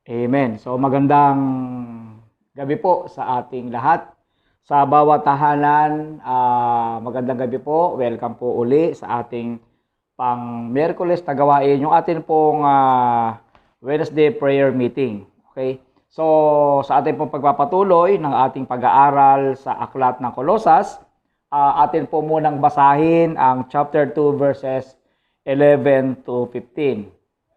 Amen. So magandang gabi po sa ating lahat. Sa bawat tahanan, magandang gabi po. Welcome po uli sa ating pang Miyerkules na gawain, yung atin pong Wednesday prayer meeting. Okay? So sa ating pong pagpapatuloy ng ating pag-aaral sa aklat ng Kolosas, atin po munang basahin ang chapter 2 verses 11 to 15.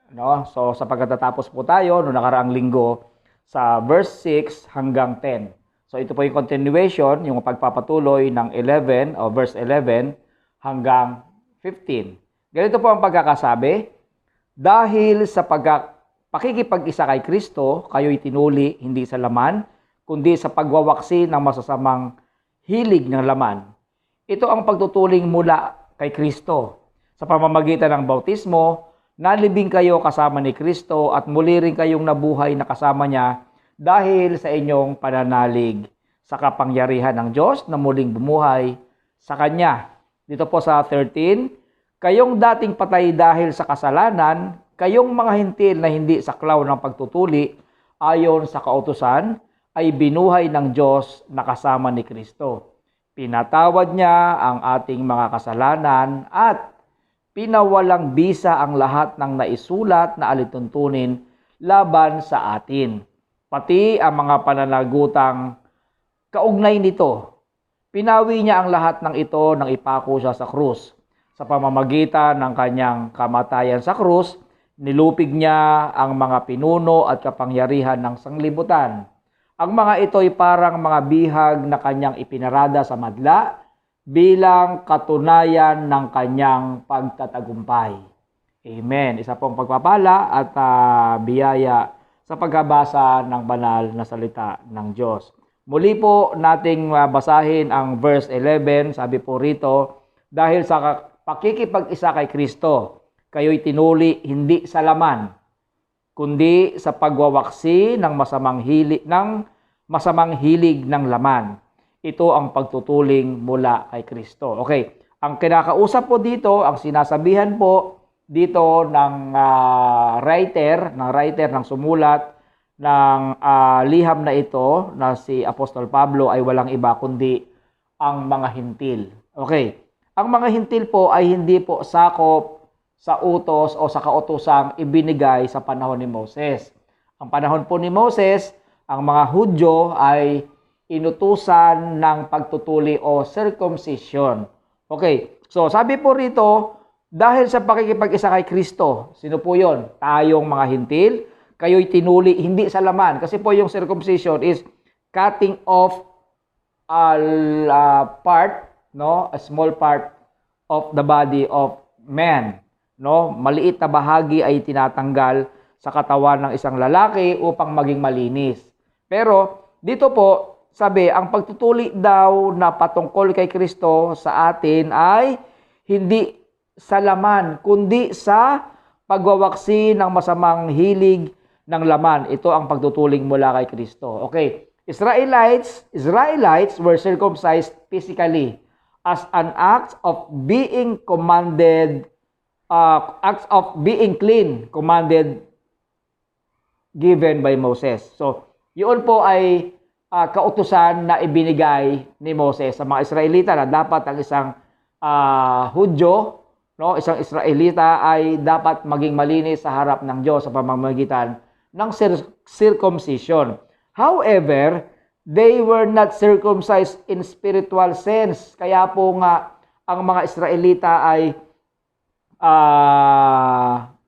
No? So sa pagkatapos po tayo noong nakaraang linggo sa verse 6 hanggang 10. So ito po yung continuation, yung pagpapatuloy ng 11 o verse 11 hanggang 15. Ganito po ang pagkakasabi, dahil sa pakikipag-isa kay Kristo, kayo'y tinuli hindi sa laman, kundi sa pagwawaksi ng masasamang hilig ng laman. Ito ang pagtutuling mula kay Kristo. Sa pamamagitan ng bautismo, nalibing kayo kasama ni Kristo at muli rin kayong nabuhay na kasama niya dahil sa inyong pananalig sa kapangyarihan ng Diyos na muling bumuhay sa Kanya. Dito po sa 13, kayong dating patay dahil sa kasalanan, kayong mga hintil na hindi saklaw ng pagtutuli ayon sa kautusan, ay binuhay ng Diyos na kasama ni Kristo. Pinatawad niya ang ating mga kasalanan at pinawalang bisa ang lahat ng naisulat na alituntunin laban sa atin, pati ang mga pananagutang kaugnay nito. Pinawi niya ang lahat ng ito nang ipako siya sa krus. Sa pamamagitan ng kanyang kamatayan sa krus, nilupig niya ang mga pinuno at kapangyarihan ng sanglibutan. Ang mga ito ay parang mga bihag na kanyang ipinarada sa madla bilang katunayan ng kanyang pagtatagumpay. Amen. Isa pong pagpapala at biyaya sa pagbabasa ng banal na salita ng Diyos. Muli po nating basahin ang verse 11. Sabi po rito, dahil sa pakikipag-isa kay Kristo, kayo'y tinuli hindi sa laman, kundi sa pagwawaksi ng masamang hilig ng laman. Ito ang pagtutuling mula kay Kristo. Okay, ang kinakausap po dito, ang sinasabihan po dito ng writer ng sumulat ng liham na ito na si Apostol Pablo ay walang iba kundi ang mga hintil. Okay, ang mga hintil po ay hindi po sakop sa utos o sa kautosang ibinigay sa panahon ni Moses. Ang panahon po ni Moses, ang mga Hudyo ay inutusan ng pagtutuli o circumcision. Okay, so sabi po rito, dahil sa pakikipag-isa kay Kristo, sino po yun? Tayong mga hintil, kayo'y tinuli hindi sa laman. Kasi po yung circumcision is cutting off a part, no? A small part of the body of man. No? Maliit na bahagi ay tinatanggal sa katawan ng isang lalaki upang maging malinis. Pero dito po, sabi, ang pagtutuli daw na patungkol kay Kristo sa atin ay hindi sa laman, kundi sa pagwawaksi ng masamang hilig ng laman. Ito ang pagtutuling mula kay Kristo. Okay, Israelites were circumcised physically as an act of being clean, commanded given by Moses. So, yun po ay kautusan na ibinigay ni Moses sa mga Israelita na dapat ang isang Hudyo, no, isang Israelita ay dapat maging malinis sa harap ng Diyos sa pamamagitan ng circumcision. However, they were not circumcised in spiritual sense. Kaya po nga ang mga Israelita ay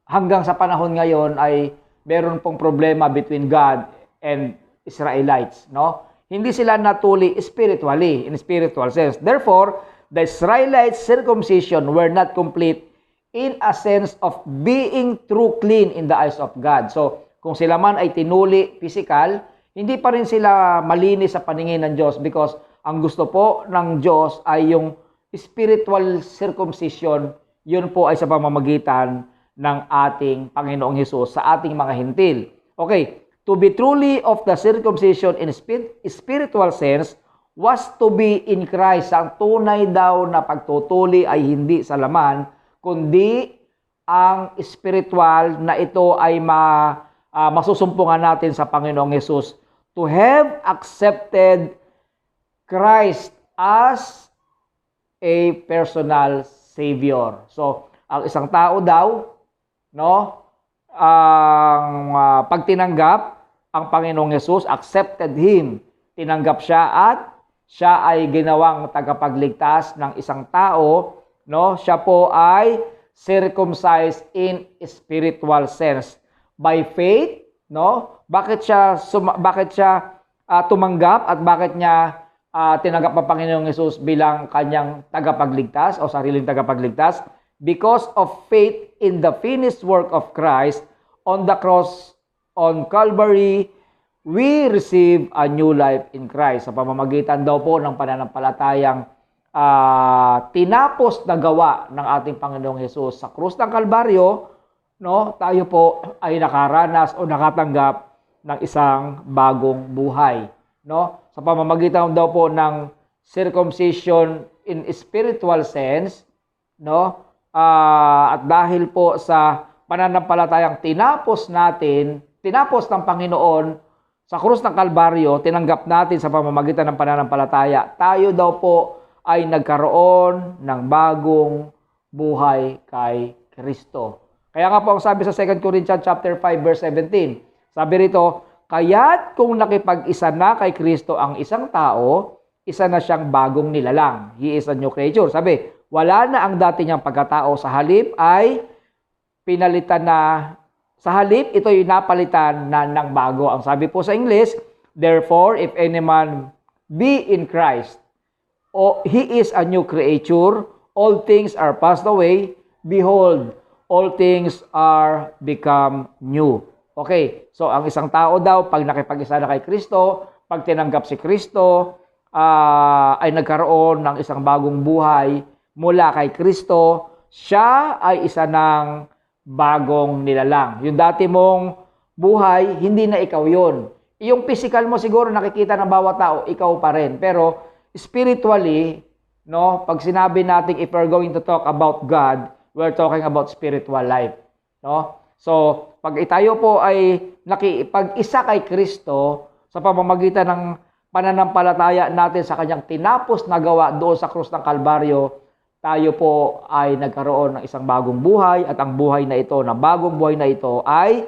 hanggang sa panahon ngayon ay meron pong problema between God and Israelites, no? Hindi sila natuli spiritually, in spiritual sense. Therefore, the Israelites' circumcision were not complete in a sense of being true clean in the eyes of God. So, kung sila man ay tinuli physical, hindi pa rin sila malinis sa paningin ng Diyos because ang gusto po ng Diyos ay yung spiritual circumcision, yun po ay sa pamamagitan ng ating Panginoong Hesus sa ating mga hintil. Okay, to be truly of the circumcision in spiritual sense was to be in Christ. Ang tunay daw na pagtutuli ay hindi sa laman, kundi ang spiritual na ito ay masusumpungan natin sa Panginoong Hesus to have accepted Christ as a personal Savior. So, ang isang tao daw, no, ang pag tinanggap ang Panginoong Hesus, accepted Him, tinanggap siya at siya ay ginawang tagapagligtas ng isang tao, no? Siya po ay circumcised in spiritual sense by faith, no? Bakit siya tumanggap at bakit niya tinanggap ang Panginoong Hesus bilang kanyang tagapagligtas o sariling tagapagligtas? Because of faith in the finished work of Christ on the cross on Calvary, we receive a new life in Christ. Sa pamamagitan daw po ng pananampalatayang tinapos na gawa ng ating Panginoong Hesus sa krus ng Kalbaryo, no, tayo po ay nakaranas o nakatanggap ng isang bagong buhay, no? Sa pamamagitan daw po ng circumcision in spiritual sense, no? At dahil po sa pananampalatayang tinapos ng Panginoon sa krus ng Kalbaryo, tinanggap natin sa pamamagitan ng pananampalataya, tayo daw po ay nagkaroon ng bagong buhay kay Kristo. Kaya nga po ang sabi sa 2 Corinthians chapter 5 verse 17, sabi rito, kaya't kung nakipag-isa na kay Kristo ang isang tao, isa na siyang bagong nilalang. He is a new creature. Sabi, wala na ang dati niyang pagkatao, sa halip ay pinalitan na. Sa halip, ito'y napalitan na ng bago. Ang sabi po sa English, therefore, if any man be in Christ, he is a new creature, all things are passed away, behold, all things are become new. Okay, so ang isang tao daw, pag nakipag-isa na kay Kristo, pag tinanggap si Kristo, ay nagkaroon ng isang bagong buhay mula kay Kristo, siya ay isa ng bagong nilalang. Yung dati mong buhay, hindi na ikaw yun. Yung physical mo siguro nakikita ng bawat tao, ikaw pa rin. Pero spiritually, no, pag sinabi natin if we're going to talk about God, we're talking about spiritual life, no? So, pag tayo po ay nakipag-isa kay Kristo sa pamamagitan ng pananampalataya natin sa kanyang tinapos na gawa doon sa krus ng Kalbaryo, tayo po ay nagkaroon ng isang bagong buhay at ang buhay na ito, na bagong buhay na ito ay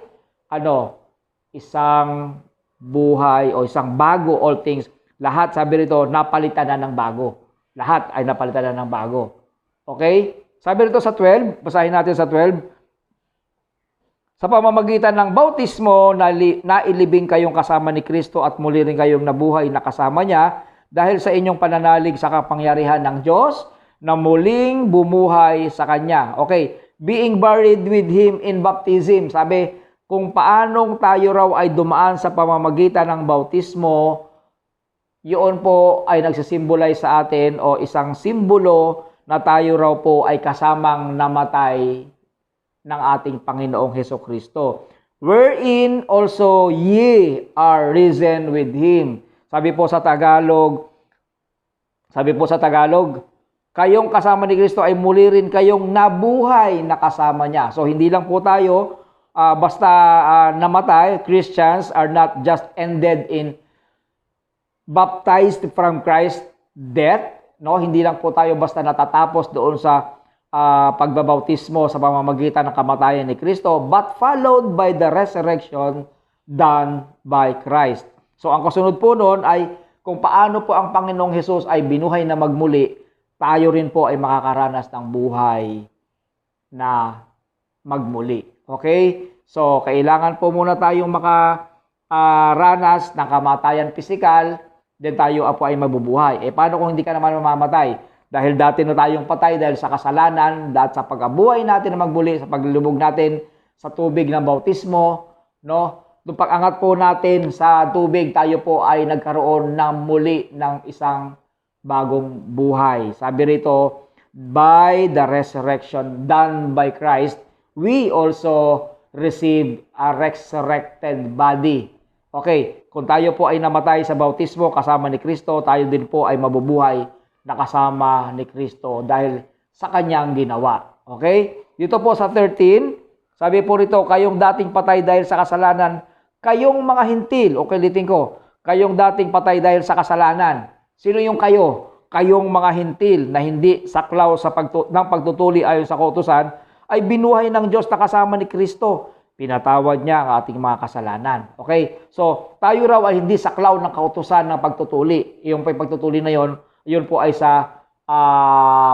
isang buhay o isang bago, all things. Lahat, sabi rito, napalitan na ng bago. Lahat ay napalitan na ng bago. Okay? Sabi rito sa 12, basahin natin sa 12. Sa pamamagitan ng bautismo, nailibing kayong kasama ni Kristo at muli rin kayong nabuhay na kasama niya dahil sa inyong pananalig sa kapangyarihan ng Diyos na muling bumuhay sa Kanya. Okay, being buried with Him in baptism. Sabi, kung paanong tayo raw ay dumaan sa pamamagitan ng bautismo, yun po ay nagsisimbolize sa atin o isang simbolo na tayo raw po ay kasamang namatay ng ating Panginoong Hesukristo. Wherein also ye are risen with Him. Sabi po sa Tagalog, kayong kasama ni Kristo ay muli rin kayong nabuhay na kasama niya. So hindi lang po tayo basta namatay. Christians are not just ended in baptized from Christ's death. No, hindi lang po tayo basta natatapos doon sa pagbabautismo sa pamamagitan ng kamatayan ni Kristo, but followed by the resurrection done by Christ. So ang kasunod po noon ay kung paano po ang Panginoong Hesus ay binuhay na magmuli, tayo rin po ay makakaranas ng buhay na magmuli. Okay? So kailangan po muna tayong makaranas ng kamatayan pisikal, then tayo po ay mabubuhay. Paano kung hindi ka naman mamamatay? Dahil dati na tayong patay dahil sa kasalanan, dahil sa pag-abuhay natin na magbuli, sa paglulubog natin sa tubig ng bautismo, no? Nung pag-angat po natin sa tubig, tayo po ay nagkaroon ng muli ng isang bagong buhay. Sabi rito, by the resurrection done by Christ, we also receive a resurrected body. Okay, kung tayo po ay namatay sa bautismo kasama ni Kristo, tayo din po ay mabubuhay na kasama ni Kristo dahil sa kanyang ginawa. Okay? Dito po sa 13, Sabi po rito, kayong dating patay dahil sa kasalanan, kayong mga hintil, o ulitin ko, kayong dating patay dahil sa kasalanan. Sino yung kayo? Kayong mga hintil na hindi saklaw ng pagtutuli ayon sa kautusan, ay binuhay ng Diyos na kasama ni Kristo. Pinatawad niya ang ating mga kasalanan. Okay? So, tayo raw ay hindi saklaw ng kautusan ng pagtutuli. Yung pagtutuli na yun po ay sa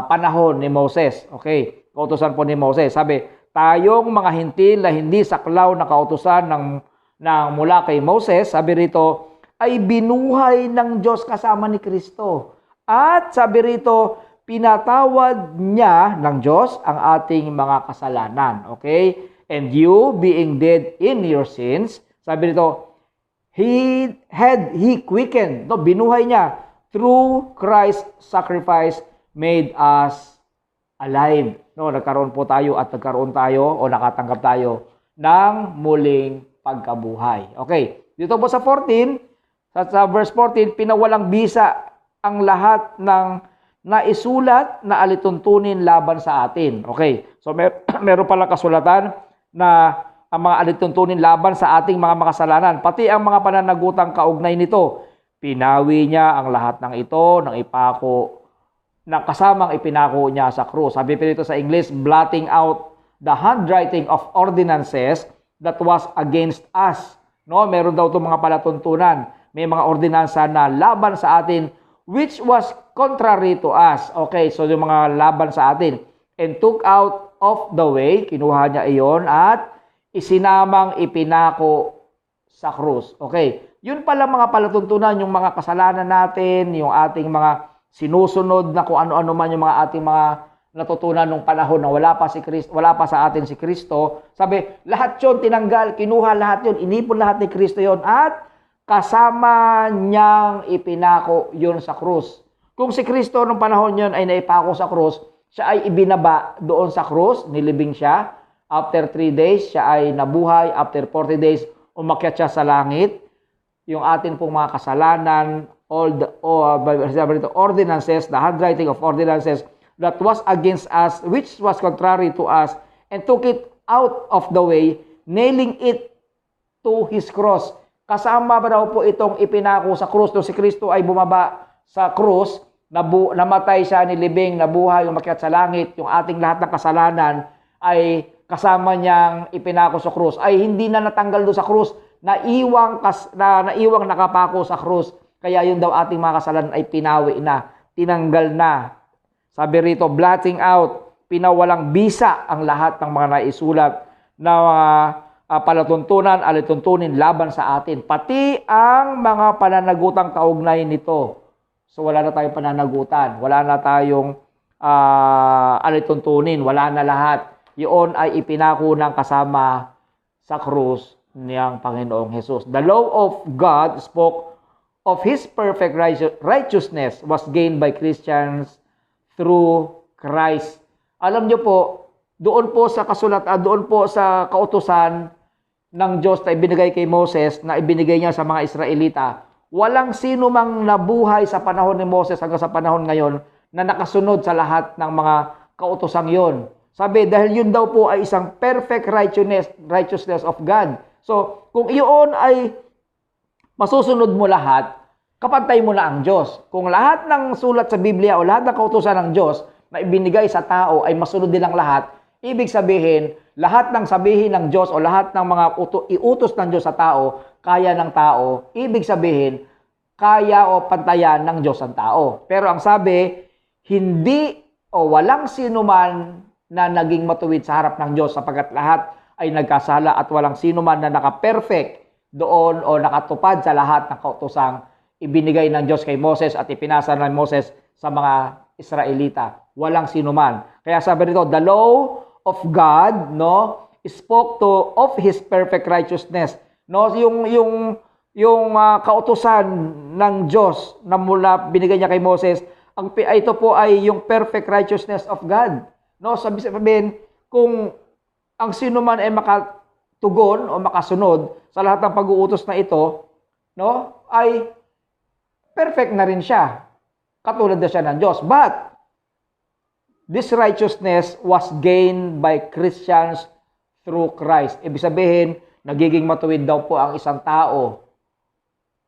panahon ni Moses. Okay? Kautusan po ni Moses. Sabi, tayong mga hintil na hindi saklaw na kautusan ng mula kay Moses, sabi rito, ay binuhay ng Diyos kasama ni Kristo. At sabi rito, pinatawad niya ng Diyos ang ating mga kasalanan. Okay? And you, being dead in your sins, sabi rito, He quickened, no, binuhay niya, through Christ's sacrifice made us alive. No, nagkaroon po tayo at nagkaroon tayo o nakatanggap tayo ng muling pagkabuhay. Okay, dito po sa 14, sa verse 14, pinawalang bisa ang lahat ng naisulat na alituntunin laban sa atin. Okay, so meron pala kasulatan na ang mga alituntunin laban sa ating mga makasalanan, pati ang mga pananagutang kaugnay nito. Pinawi niya ang lahat ng ito ng ipako na kasamang ipinako niya sa krus. Sabi pa dito sa English, blotting out the handwriting of ordinances that was against us. No, meron daw itong mga palatuntunan. May mga ordinansa na laban sa atin which was contrary to us. Okay, so yung mga laban sa atin. And took out of the way, kinuha niya iyon at isinamang ipinako sa krus. Okay, yun pala mga palatuntunan, yung mga kasalanan natin, yung ating mga sinusunod na kung ano-ano man yung mga ating mga natutunan nung panahon na wala pa sa atin si Kristo. Sabi, lahat yun tinanggal, kinuha lahat yun, inipon lahat ni Kristo yun at kasama niyang ipinako yun sa krus. Kung si Kristo nung panahon yun ay naipako sa krus, siya ay ibinaba doon sa krus, nilibing siya. After 3 days, siya ay nabuhay. After 40 days, umakyat siya sa langit. Yung atin pong mga kasalanan, all the ordinances, the handwriting of ordinances that was against us, which was contrary to us, and took it out of the way, nailing it to His cross. Kasama ba daw po itong ipinako sa krus? Nung si Kristo ay bumaba sa krus, namatay siya, nilibing, nabuhay, umakyat sa langit, yung ating lahat ng kasalanan ay kasama niyang ipinako sa krus, ay hindi na natanggal doon sa krus, naiwang nakapako sa krus. Kaya yun daw ating mga kasalanan ay pinawi na, tinanggal na. Sabi rito, blotting out, pinawalang bisa ang lahat ng mga naisulat na palatuntunan, alituntunin laban sa atin. Pati ang mga pananagutang kaugnay nito. So wala na tayong pananagutan, wala na tayong alituntunin, wala na lahat. Yun ay ipinako ng kasama sa krus niyang Panginoong Jesus. The law of God spoke of His perfect righteousness was gained by Christians through Christ. Alam niyo po, doon po sa doon po sa kautusan ng Diyos na ibinigay kay Moses, na ibinigay niya sa mga Israelita, walang sino mang nabuhay sa panahon ni Moses hanggang sa panahon ngayon na nakasunod sa lahat ng mga kautosang yon. Sabi, dahil yun daw po ay isang perfect righteousness of God. So, kung iyon ay masusunod mo lahat, kapantay mo na ang Diyos. Kung lahat ng sulat sa Biblia o lahat ng kautusan ng Diyos na ibinigay sa tao ay masunod din ang lahat, ibig sabihin, lahat ng sabihin ng Diyos o lahat ng mga iutos ng Diyos sa tao, kaya ng tao, ibig sabihin, kaya o pantayan ng Diyos ang tao. Pero ang sabi, hindi o walang sinuman na naging matuwid sa harap ng Diyos sapagkat lahat ay nagkasala at walang sinuman na naka-perfect doon o nakatupad sa lahat ng kautosang ibinigay ng Diyos kay Moses at ipinasa ng Moses sa mga Israelita. Walang sinuman. Kaya sabi nito, the law of God, no, spoke of His perfect righteousness. No, yung kautusan ng Diyos na mula binigay niya kay Moses, ito po ay yung perfect righteousness of God. No, sabihin, kung ang sinuman ay makatugon o makasunod sa lahat ng pag-uutos na ito, no, ay perfect na rin siya. Katulad na siya ng Diyos. But this righteousness was gained by Christians through Christ. Ibig sabihin, nagiging matuwid daw po ang isang tao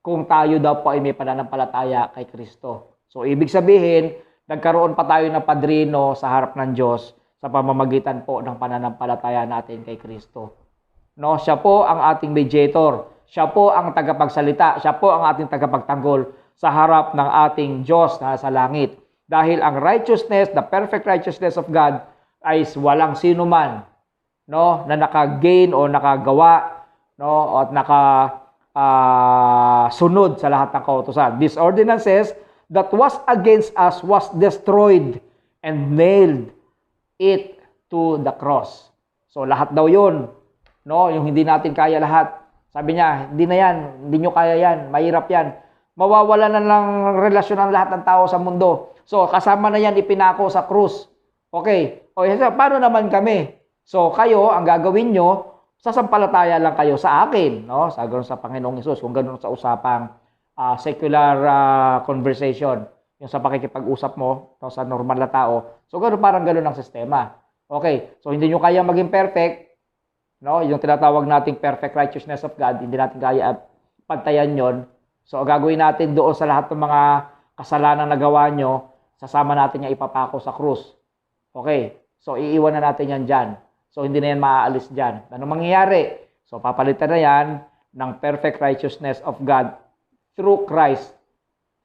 kung tayo daw po ay may pananampalataya kay Kristo. So, ibig sabihin, nagkaroon pa tayo ng padrino sa harap ng Diyos sa pamamagitan po ng pananampalataya natin kay Kristo. No, siya po ang ating mediator. Siya po ang tagapagsalita. Siya po ang ating tagapagtanggol sa harap ng ating Diyos na sa langit. Dahil ang righteousness, the perfect righteousness of God ay walang sino man, no, na naka-gain o nakagawa, no, at sunod sa lahat ng kautusan. These ordinances that was against us was destroyed and nailed it to the cross. So lahat daw 'yun, no, yung hindi natin kaya lahat. Sabi niya, hindi na yan, hindi nyo kaya yan, mahirap yan. Mawawala na lang relasyon ng lahat ng tao sa mundo. So, kasama na yan ipinako sa krus. Okay. O, paano naman kami? So, kayo, ang gagawin nyo, sasampalataya lang kayo sa akin, no? Sa ganoon sa Panginoong Hesus, kung ganoon sa usapang secular conversation, yung sa pakikipag-usap mo, no, sa normal na tao. So, parang ganoon ang sistema. Okay. So, hindi nyo kaya maging perfect, no? Yung tinatawag nating perfect righteousness of God, hindi natin kaya pantayan yon. So, gagawin natin doon sa lahat ng mga kasalanan na gawa nyo, sasama natin yung ipapako sa krus. Okay. So, iiwan na natin yan dyan. So, hindi na yan maaalis dyan. Ano mangyayari? So, papalitan na yan ng perfect righteousness of God through Christ.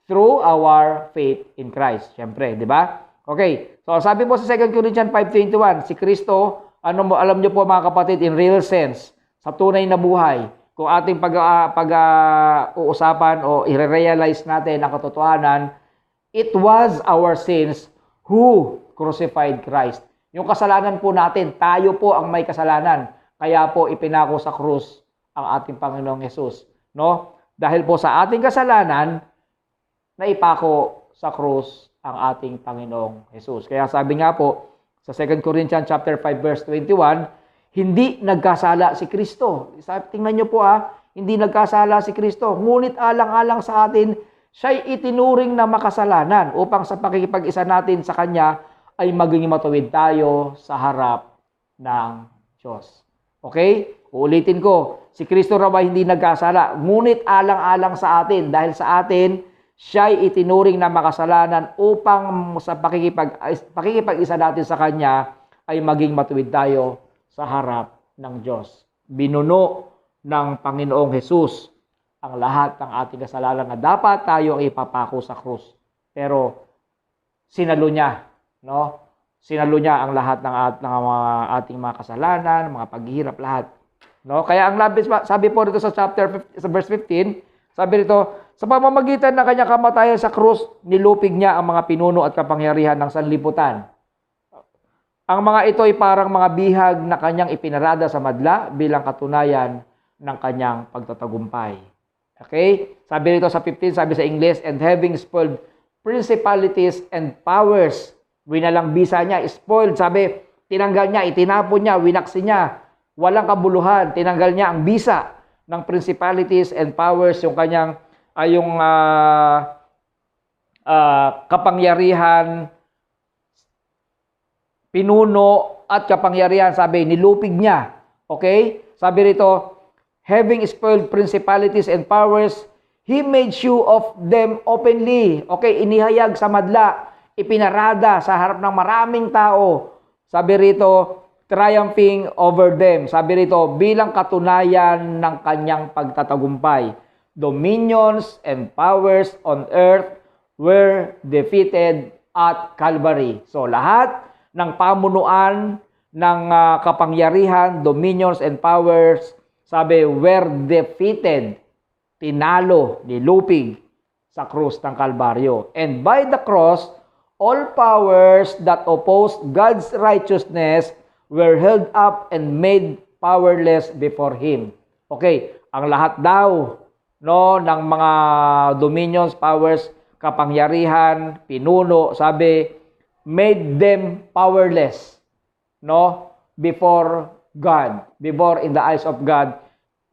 Through our faith in Christ. Siyempre, di ba? Okay. So, sabi po sa 2 Corinthians 5:21, si Kristo, alam nyo po mga kapatid, in real sense, sa tunay na buhay, kung ating uusapan o i-realize natin ang katotohanan, it was our sins who crucified Christ. Yung kasalanan po natin, tayo po ang may kasalanan. Kaya po ipinako sa krus ang ating Panginoong Hesus. No? Dahil po sa ating kasalanan, naipako sa krus ang ating Panginoong Hesus. Kaya sabi nga po, sa 2 Corinthians chapter 5 verse 21, hindi nagkasala si Kristo. Tingnan nyo po hindi nagkasala si Kristo. Ngunit alang-alang sa atin, siya'y itinuring na makasalanan upang sa pakikipag-isa natin sa Kanya ay maging matuwid tayo sa harap ng Diyos. Okay? Uulitin ko, si Kristo raw ay hindi nagkasala. Ngunit alang-alang sa atin, dahil sa atin, siya'y itinuring na makasalanan upang sa pakikipag-isa natin sa Kanya ay maging matuwid tayo sa harap ng Diyos. Binuno ng Panginoong Hesus ang lahat ng ating kasalanan na dapat tayo ang ipapako sa krus. Pero sinalo niya, no? Sinalo niya ang lahat ng ating mga kasalanan, mga paghihirap, lahat. No? Kaya ang labis, sabi po dito sa verse 15, sabi dito, sa pamamagitan ng kanyang kamatayan sa krus, nilupig niya ang mga pinuno at kapangyarihan ng sanlibutan. Ang mga ito ay parang mga bihag na kanyang ipinarada sa madla bilang katunayan ng kanyang pagtatagumpay. Okay? Sabi rito sa 15, sabi sa English, and having spoiled principalities and powers, winalang bisa niya, spoiled, sabi, tinanggal niya, itinapon niya, winaksi niya, walang kabuluhan, tinanggal niya ang bisa ng principalities and powers, yung kanyang, kapangyarihan, pinuno at kapangyarihan, sabi, nilupig niya. Okay? Sabi rito, having spoiled principalities and powers, He made show of them openly. Okay, inihayag sa madla, ipinarada sa harap ng maraming tao. Sabi rito, triumphing over them. Sabi rito, bilang katunayan ng kanyang pagtatagumpay. Dominions and powers on earth were defeated at Calvary. So, lahat ng pamunuan, ng kapangyarihan, dominions and powers, sabi, were defeated, tinalo, nilupig sa krus ng Kalbaryo. And by the cross, all powers that opposed God's righteousness were held up and made powerless before Him. Okay, ang lahat daw, no, ng mga dominions, powers, kapangyarihan, pinuno, sabi, made them powerless, no, before God, before in the eyes of God,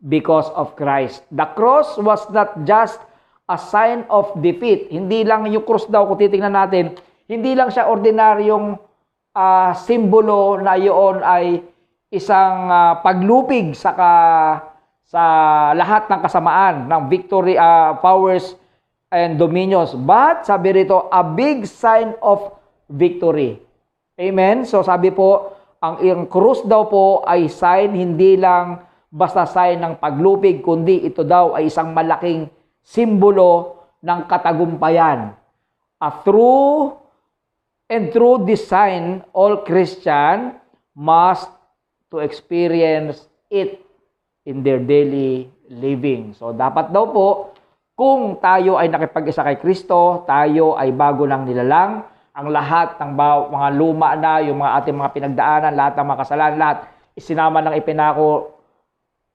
because of Christ. The cross was not just a sign of defeat. Hindi lang yung cross daw, kung titingnan natin, hindi lang siya ordinaryong simbolo na yun ay isang paglupig sa lahat ng kasamaan ng victory, powers and dominions. But sabi rito, a big sign of victory. Amen? So sabi po, ang krus daw po ay sign, hindi lang basta sign ng paglupig, kundi ito daw ay isang malaking simbolo ng katagumpayan. Through this sign, all Christian must to experience it in their daily living. So dapat daw po, kung tayo ay nakipag-isa kay Kristo, tayo ay bago ng nilalang, ang lahat ng mga luma na, yung mga ating mga pinagdaanan, lahat ng mga kasalanan, lahat isinama ng ipinako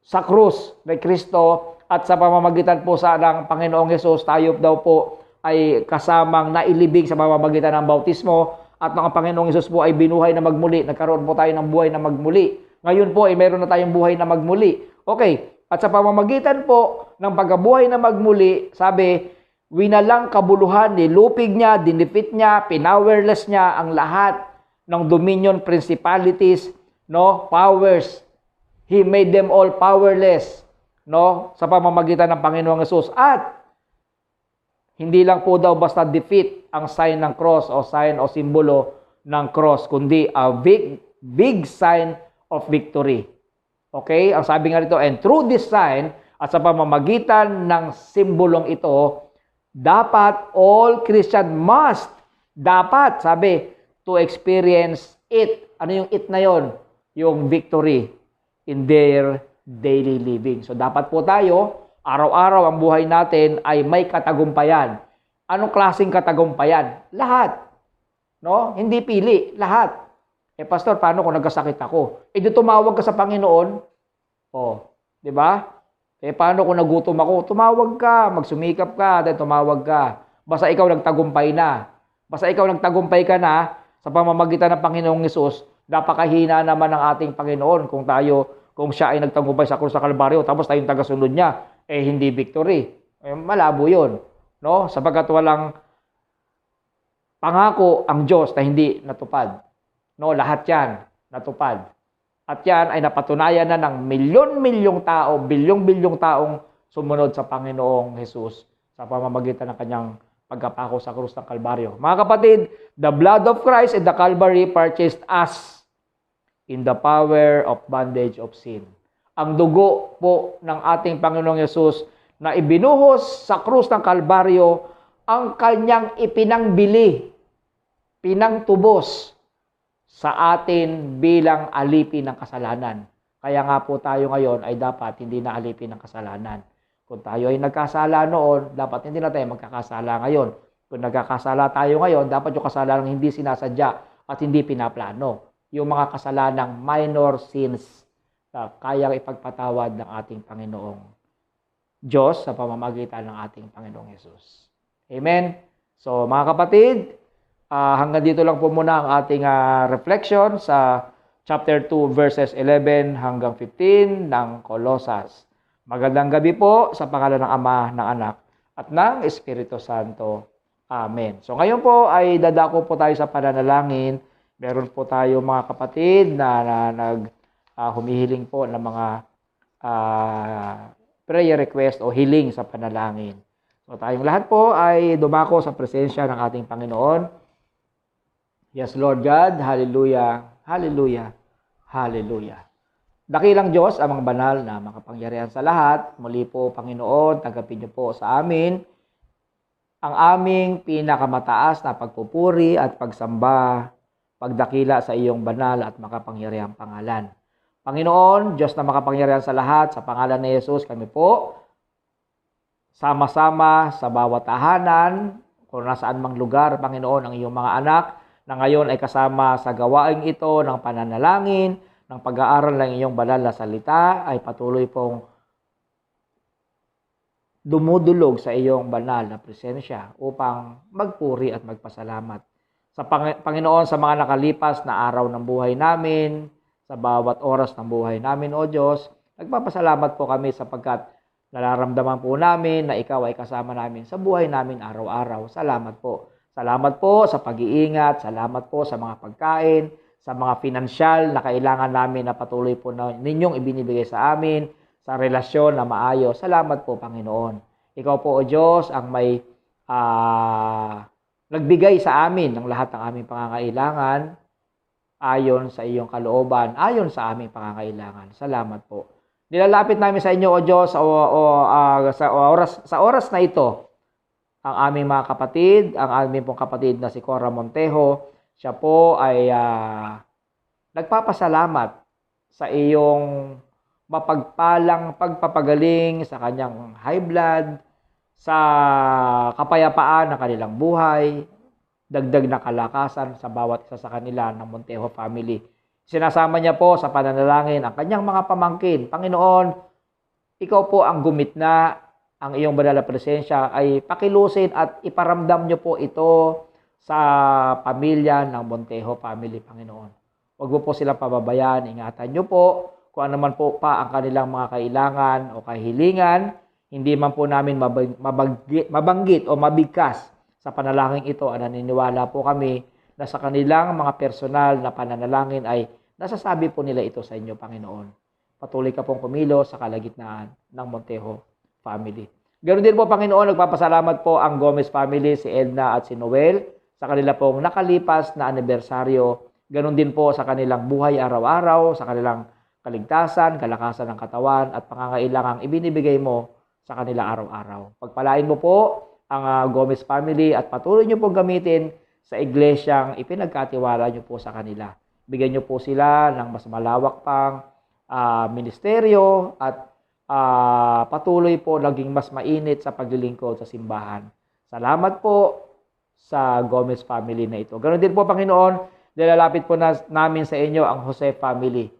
sa krus kay Kristo, at sa pamamagitan po ng Panginoong Hesus, tayo daw po ay kasamang nailibing sa pamamagitan ng bautismo, at ng Panginoong Hesus po ay binuhay na magmuli. Nagkaroon po tayo ng buhay na magmuli. Ngayon po ay meron na tayong buhay na magmuli. Okay, at sa pamamagitan po ng pagkabuhay na magmuli, sabi, winalang kabuluhan, nilupig niya, dinefeat niya, pinowerless niya ang lahat ng dominion, principalities, no, powers. He made them all powerless, no, sa pamamagitan ng Panginoong Hesus. At hindi lang po daw basta defeat ang sign ng cross o sign o simbolo ng cross, kundi a big sign of victory. Okay? Ang sabi nga rito, and through this sign, at sa pamamagitan ng simbolong ito, dapat all Christian must, dapat, sabi, to experience it. Ano yung it na yon? Yung victory in their daily living. So dapat po tayo, araw-araw ang buhay natin ay may katagumpayan. Anong klaseng katagumpayan? Lahat. No? Hindi pili. Lahat. Pastor, paano kung nagkasakit ako? Di tumawag ka sa Panginoon. Di ba? Paano kung nagutom ako? Tumawag ka, magsumikap ka, then tumawag ka. Basta ikaw nagtagumpay na. Basta ikaw nagtagumpay ka na sa pamamagitan ng Panginoong Hesus, napakahina naman ng ating Panginoon kung siya ay nagtagumpay sa krus sa Kalbaryo, tapos tayong tagasunod niya, hindi victory. Malabo yun. No? Sapagkat walang pangako ang Diyos na hindi natupad. No? Lahat yan natupad. At yan ay napatunayan na ng milyon-milyong tao, bilyong-bilyong taong sumunod sa Panginoong Hesus sa pamamagitan ng kanyang pagkapako sa krus ng Kalbaryo. Mga kapatid, the blood of Christ and the Calvary purchased us in the power of bondage of sin. Ang dugo po ng ating Panginoong Hesus na ibinuhos sa krus ng Kalbaryo, ang kanyang ipinangbili, pinangtubos sa atin bilang alipin ng kasalanan. Kaya nga po tayo ngayon ay dapat hindi na alipin ng kasalanan. Kung tayo ay nagkasala noon, dapat hindi na tayo magkakasala ngayon. Kung nagkakasala tayo ngayon, dapat yung kasalanan hindi sinasadya at hindi pinaplano. Yung mga kasalanang minor sins na kayang ipagpatawad ng ating Panginoong Diyos sa pamamagitan ng ating Panginoong Hesus. Amen? So mga kapatid, hanggang dito lang po muna ang ating reflection sa chapter 2 verses 11 hanggang 15 ng Colosas. Magandang gabi po sa pangalan ng Ama, ng Anak, at ng Espiritu Santo. Amen. So ngayon po ay dadako po tayo sa pananalangin. Meron po tayo mga kapatid na humihiling po ng mga prayer request o hiling sa panalangin. So tayong lahat po ay dumako sa presensya ng ating Panginoon. Yes, Lord God. Hallelujah. Hallelujah. Hallelujah. Dakilang Diyos, amang banal na makapangyarihan sa lahat. Muli po, Panginoon, tanggapin niyo po sa amin ang aming pinakamataas na pagpupuri at pagsamba, pagdakila sa iyong banal at makapangyarihang pangalan. Panginoon, Diyos na makapangyarihan sa lahat, sa pangalan ni Jesus, kami po, sama-sama sa bawat tahanan, kung nasaan mang lugar, Panginoon, ang iyong mga anak, na ngayon ay kasama sa gawaing ito ng pananalangin, ng pag-aaral ng iyong banal na salita, ay patuloy pong dumudulog sa iyong banal na presensya upang magpuri at magpasalamat. Sa Panginoon, sa mga nakalipas na araw ng buhay namin, sa bawat oras ng buhay namin, O Diyos, nagpapasalamat po kami sapagkat nararamdaman po namin na ikaw ay kasama namin sa buhay namin araw-araw. Salamat po. Salamat po sa pag-iingat, salamat po sa mga pagkain, sa mga pinansyal na kailangan namin na patuloy po na ninyong ibinibigay sa amin, sa relasyon na maayos. Salamat po, Panginoon. Ikaw po, O Diyos, ang may nagbigay sa amin ng lahat ng aming pangangailangan ayon sa iyong kalooban, ayon sa aming pangangailangan. Salamat po. Nilalapit namin sa inyo, O Diyos, sa oras na ito, ang aming mga kapatid, ang aming pong kapatid na si Cora Montejo. Siya po ay nagpapasalamat sa iyong mapagpalang pagpapagaling sa kanyang high blood, sa kapayapaan ng kanilang buhay, dagdag na kalakasan sa bawat isa sa kanila ng Montejo family. Sinasama niya po sa pananalangin ang kanyang mga pamangkin. Panginoon, ikaw po ang gumitna, ang iyong banal na presensya ay pakilusin at iparamdam niyo po ito sa pamilya ng Montejo family, Panginoon. Huwag mo po silang pababayaan, ingatan niyo po kung ano man po pa ang kanilang mga kailangan o kahilingan. Hindi man po namin mabanggit o mabigkas sa panalangin ito. Naniniwala po kami na sa kanilang mga personal na pananalangin ay nasasabi po nila ito sa inyo, Panginoon. Patuloy ka pong kumilos sa kalagitnaan ng Montejo family. Ganoon din po, Panginoon, nagpapasalamat po ang Gomez family, si Edna at si Noel, sa kanila pong nakalipas na anibersaryo. Ganoon din po sa kanilang buhay araw-araw, sa kanilang kaligtasan, kalakasan ng katawan at pangangailangang ibinibigay mo sa kanila araw-araw. Pagpalain mo po ang Gomez family at patuloy niyo pong gamitin sa iglesyang ipinagkatiwala niyo po sa kanila. Bigyan niyo po sila ng mas malawak pang ministeryo at patuloy po naging mas mainit sa paglilingkod sa simbahan. Salamat po sa Gomez family na ito. Ganoon din po, Panginoon, nilalapit po namin sa inyo ang Jose family.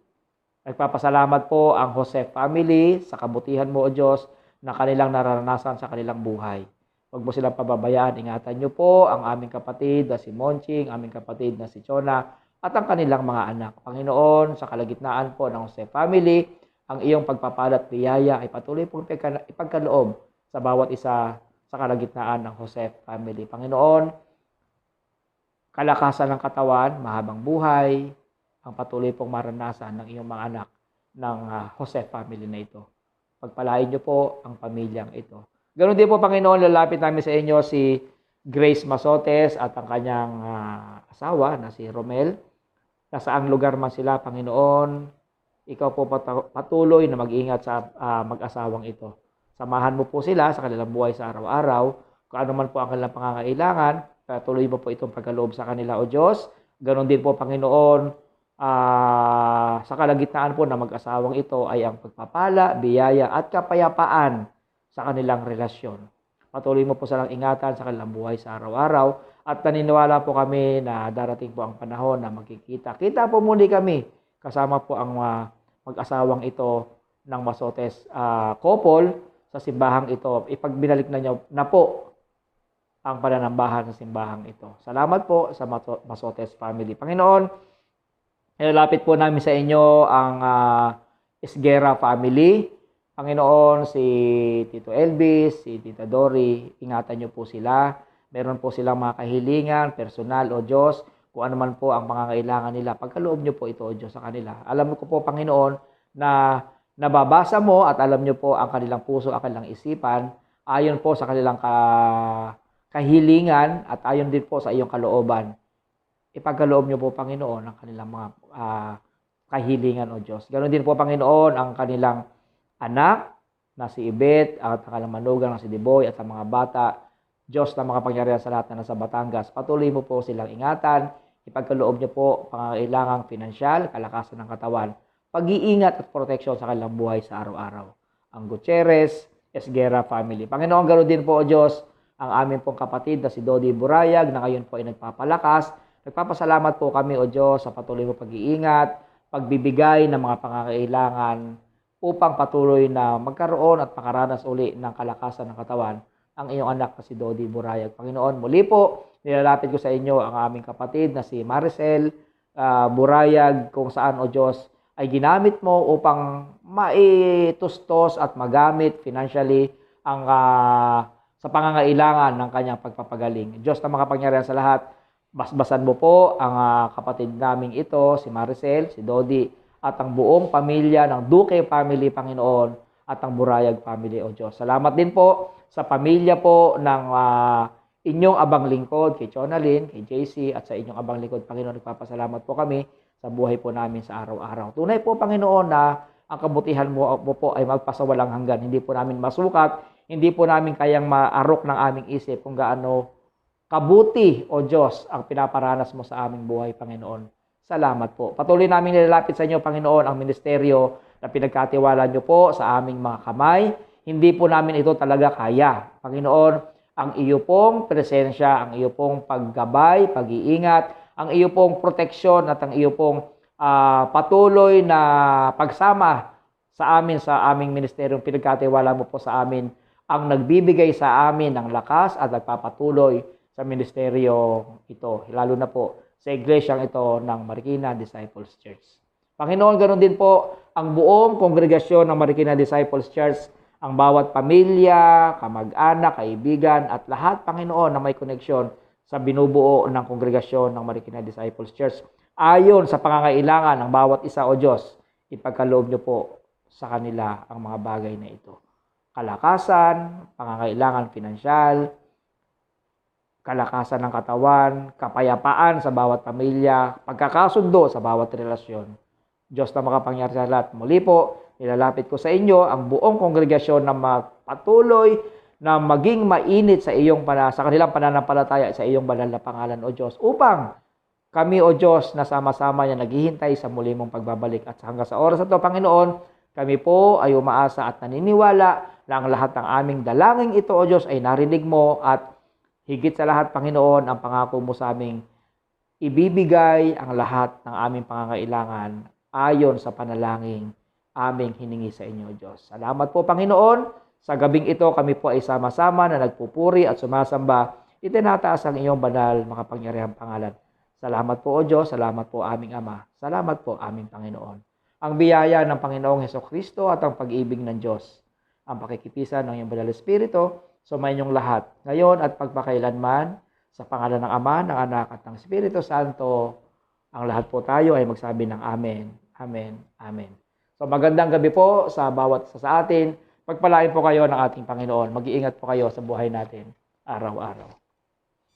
Nagpapasalamat po ang Jose family sa kabutihan mo, O Diyos, na kanilang nararanasan sa kanilang buhay. Huwag mo silang pababayaan. Ingatan niyo po ang aming kapatid na si Monching, aming kapatid na si Chona, at ang kanilang mga anak. Panginoon, sa kalagitnaan po ng Jose family, ang iyong pagpapalat biyaya ay patuloy pong ipagkaloob sa bawat isa sa kalagitnaan ng Jose family. Panginoon, kalakasan ng katawan, mahabang buhay, ang patuloy pong maranasan ng iyong mga anak ng Jose family na ito. Pagpalain niyo po ang pamilyang ito. Ganoon din po, Panginoon, lalapit namin sa inyo si Grace Masotes at ang kanyang asawa na si Romel. Nasaang lugar man sila, Panginoon, ikaw po patuloy na mag-ingat sa mag-asawang ito. Samahan mo po sila sa kanilang buhay sa araw-araw. Kung ano man po ang kanilang pangangailangan, patuloy mo po itong pagkaloob sa kanila, O Diyos. Ganoon din po, Panginoon, sa kalagitnaan po na mag-asawang ito ay ang pagpapala, biyaya at kapayapaan sa kanilang relasyon. Patuloy mo po silang ingatan sa kanilang buhay sa araw-araw at naniniwala po kami na darating po ang panahon na magkikita. Kita po muli kami kasama po ang mag-asawang ito ng Masotes couple sa simbahang ito. Ipagbinalik na po ang pananambahan sa simbahang ito. Salamat po sa Masotes family. Panginoon, ilalapit po namin sa inyo ang Esguera family. Panginoon, si Tito Elvis, si Tita Dory, ingatan niyo po sila. Meron po silang mga kahilingan, personal, O Diyos, kung ano man po ang pangangailangan nila. Pagkaloob niyo po ito, O Diyos, sa kanila. Alam ko po, Panginoon, na nababasa mo at alam niyo po ang kanilang puso, ang kanilang isipan, ayon po sa kanilang kahilingan at ayon din po sa iyong kalooban. Ipagkaloob niyo po, Panginoon, ang kanilang mga kahilingan, O Diyos. Ganoon din po, Panginoon, ang kanilang anak na si Ibet at ang kanilang manugang na si Deboy at ang mga bata. Diyos na makapangyarihan sa lahat na nasa Batangas. Patuloy mo po silang ingatan. Ipagkaloob niyo po pangangailangang pinansyal, kalakasan ng katawan, pag-iingat at proteksyon sa kanilang buhay sa araw-araw. Ang Gutierrez, Esguera family. Panginoon, ganoon din po, O Diyos, ang aming pong kapatid na si Dodi Burayag na ngayon po ay nagpapalakas. Nagpapasalamat po kami, O Diyos, sa patuloy mo pag-iingat, pagbibigay ng mga pangangailangan upang patuloy na magkaroon at makaranas uli ng kalakasan ng katawan ang iyong anak na si Dodi Burayag. Panginoon, muli po, nilalapit ko sa inyo ang aming kapatid na si Maricel Burayag, kung saan, O Diyos, ay ginamit mo upang maitustos at magamit financially ang sa pangangailangan ng kanyang pagpapagaling. Diyos na makapangyarihan sa lahat, Basbasan mo po ang kapatid naming ito, si Maricel, si Dodi, at ang buong pamilya ng Duque family, Panginoon, at ang Burayag family, O Diyos. Salamat din po sa pamilya po ng inyong abang lingkod, kay Chonalyn, kay JC, at sa inyong abang lingkod, Panginoon. Nagpapasalamat po kami sa buhay po namin sa araw-araw. Tunay po, Panginoon, na ang kabutihan mo po ay magpasawalang hanggan. Hindi po namin masukat, hindi po namin kayang maarok ng aming isip kung gaano kabuti, O Diyos, ang pinaparanas mo sa aming buhay, Panginoon. Salamat po. Patuloy namin nilalapit sa inyo, Panginoon, ang ministeryo na pinagkatiwala nyo po sa aming mga kamay. Hindi po namin ito talaga kaya. Panginoon, ang iyo pong presensya, ang iyo pong paggabay, pag-iingat, ang iyo pong proteksyon at ang iyo pong patuloy na pagsama sa aming ministeryong pinagkatiwala mo po sa amin, ang nagbibigay sa amin ng lakas at nagpapatuloy sa ministeryo ito, lalo na po sa iglesyang ito ng Marikina Disciples Church. Panginoon, ganoon din po ang buong kongregasyon ng Marikina Disciples Church, ang bawat pamilya, kamag-anak, kaibigan, at lahat, Panginoon, na may koneksyon sa binubuo ng kongregasyon ng Marikina Disciples Church. Ayon sa pangangailangan ng bawat isa, O Diyos, ipagkaloob niyo po sa kanila ang mga bagay na ito. Kalakasan, pangangailangan pinansyal, kalakasan ng katawan, kapayapaan sa bawat pamilya, pagkakasundo sa bawat relasyon. Diyos na makapangyari sa lahat. Muli po, nilalapit ko sa inyo ang buong kongregasyon na patuloy na maging mainit sa kanilang pananampalataya sa iyong banal na pangalan, O Diyos, upang kami, O Diyos, na sama-sama niya naghihintay sa muli mong pagbabalik. At hanggang sa oras na ito, Panginoon, kami po ay umaasa at naniniwala na ang lahat ng aming dalangin ito, O Diyos, ay narinig mo at higit sa lahat, Panginoon, ang pangako mo sa aming ibibigay ang lahat ng aming pangangailangan ayon sa panalangin aming hiningi sa inyo, Diyos. Salamat po, Panginoon. Sa gabing ito, kami po ay sama-sama na nagpupuri at sumasamba. Itinataas ang iyong banal, makapangyarihang pangalan. Salamat po, O Diyos. Salamat po, aming Ama. Salamat po, aming Panginoon. Ang biyaya ng Panginoong Hesukristo at ang pag-ibig ng Diyos, ang pakikipisan ng iyong banal Espiritu, sumayin niyong lahat, ngayon at pagpakailanman, sa pangalan ng Ama, ng Anak, at ng Espiritu Santo, ang lahat po tayo ay magsabi ng Amen, Amen, Amen. So magandang gabi po sa bawat isa sa atin. Pagpalain po kayo ng ating Panginoon. Mag-iingat po kayo sa buhay natin araw-araw.